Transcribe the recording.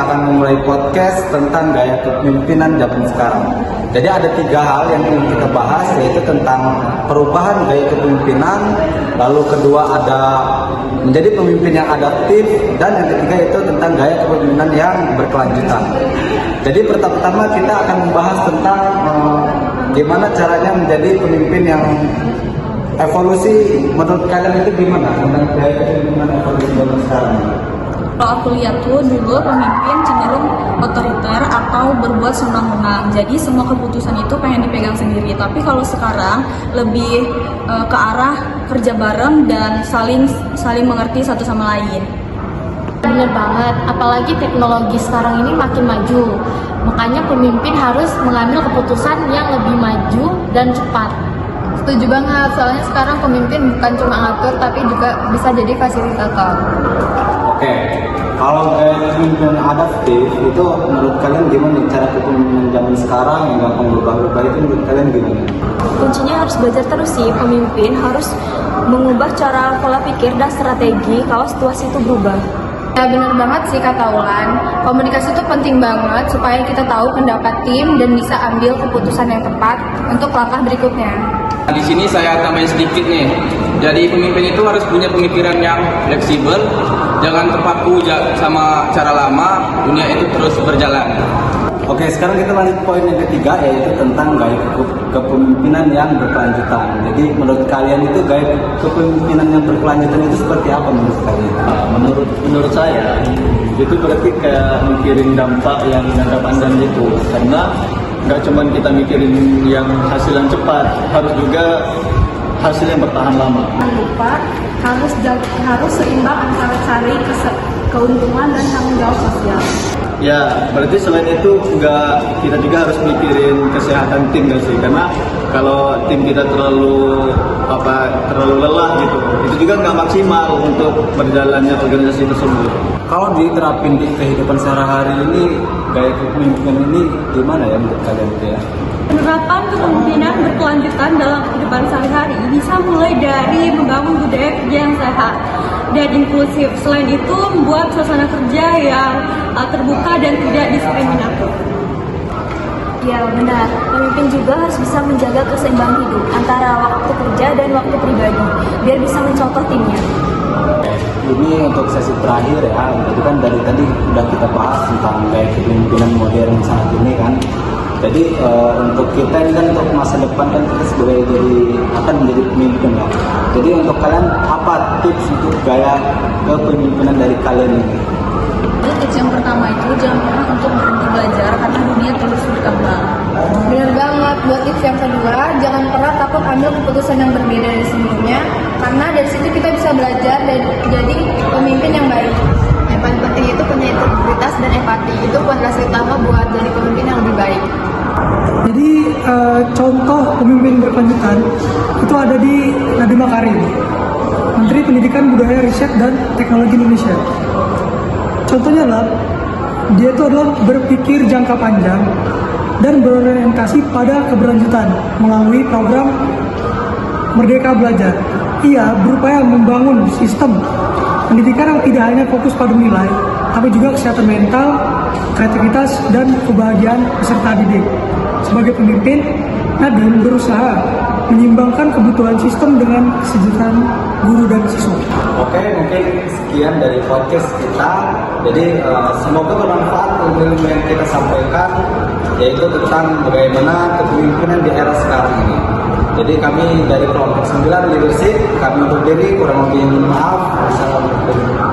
akan memulai podcast tentang gaya kepemimpinan zaman sekarang. Jadi ada 3 hal yang ingin kita bahas, yaitu tentang perubahan gaya kepemimpinan, lalu kedua ada menjadi pemimpin yang adaptif, dan yang ketiga itu tentang gaya kepemimpinan yang berkelanjutan. Jadi pertama-tama kita akan membahas tentang gimana caranya menjadi pemimpin yang evolusi. Menurut kalian itu gimana tentang gaya kepemimpinan evolusi zaman sekarang? Kalau aku lihat tuh dulu pemimpin cenderung otoriter atau berbuat senang-senang. Jadi semua keputusan itu pengen dipegang sendiri. Tapi kalau sekarang lebih ke arah kerja bareng dan saling mengerti satu sama lain. Bener banget, apalagi teknologi sekarang ini makin maju. Makanya pemimpin harus mengambil keputusan yang lebih maju dan cepat. Setuju banget, soalnya sekarang pemimpin bukan cuma ngatur tapi juga bisa jadi fasilitator. Oke, kalau gaya kepemimpinan adaptif itu menurut kalian gimana cara kepemimpinan zaman sekarang yang gampang berubah-ubah itu menurut kalian gimana? Kuncinya harus belajar terus sih, pemimpin harus mengubah cara pola pikir dan strategi kalau situasi itu berubah. Ya bener banget sih kata Ulan, komunikasi itu penting banget supaya kita tahu pendapat tim dan bisa ambil keputusan yang tepat untuk langkah berikutnya. Di sini saya tambahin sedikit nih. Jadi pemimpin itu harus punya pemikiran yang fleksibel, jangan terpaku sama cara lama, dunia itu terus berjalan. Oke, sekarang kita lanjut poin yang ketiga, yaitu tentang gaya kepemimpinan yang berkelanjutan. Jadi menurut kalian itu gaya kepemimpinan yang berkelanjutan itu seperti apa menurut kalian? Menurut saya itu berarti kayak mikirin dampak yang jangka panjang itu, karena nggak cuma kita mikirin yang hasil yang cepat, harus juga hasil yang bertahan lama. Jangan lupa harus seimbang antara cari keuntungan dan tanggung jawab sosial. Ya, berarti selain itu kita juga harus mikirin kesehatan tim nggak sih? Karena kalau tim kita terlalu lelah gitu, itu juga nggak maksimal untuk berjalannya organisasi tersebut. Kalau diterapin di kehidupan sehari-hari ini, gaya kepemimpinan ini gimana ya menurut kalian itu ya? Penerapan kepemimpinan berkelanjutan dalam kehidupan sehari-hari bisa mulai dari membangun budaya kerja yang sehat dan inklusif. Selain itu, membuat suasana kerja yang terbuka dan tidak diskriminatif. Ya benar, pemimpin juga harus bisa menjaga keseimbangan hidup antara waktu kerja dan waktu pribadi, biar bisa mencontoh timnya. Ini untuk sesi terakhir ya, jadi kan dari tadi sudah kita bahas tentang gaya kepemimpinan modern saat ini kan. Jadi untuk kita ini kan untuk masa depan kan kita akan menjadi pemimpin ya. Jadi untuk kalian apa tips untuk gaya kepemimpinan dari kalian ini? Tips yang pertama itu jangan pernah untuk berhenti belajar karena dunia terus berkembang. Bener banget, buat tips yang kedua, jangan pernah takut ambil keputusan yang berbeda dari sebelumnya, karena dari situ kita bisa belajar dan jadi pemimpin yang baik. Yang paling penting itu punya integritas dan empati, itu fondasi utama buat jadi pemimpin yang lebih baik. Jadi contoh pemimpin berkelanjutan itu ada di Nadiem Makarim, Menteri Pendidikan Budaya Riset dan Teknologi Indonesia. Contohnya adalah dia itu adalah berpikir jangka panjang dan berorientasi pada keberlanjutan melalui program Merdeka Belajar. Ia berupaya membangun sistem pendidikan yang tidak hanya fokus pada nilai, tapi juga kesehatan mental, kreativitas, dan kebahagiaan peserta didik. Sebagai pemimpin, Nadiem berusaha menyimbangkan kebutuhan sistem dengan kesejahteraan guru dan siswa. Oke, mungkin sekian dari podcast kita. Jadi semoga bermanfaat ilmu yang kita sampaikan, yaitu tentang bagaimana kepemimpinan di era sekarang ini. Jadi kami dari kelompok 9 Leadership, kami undur diri, kurang lebih maaf. Wassalamualaikum.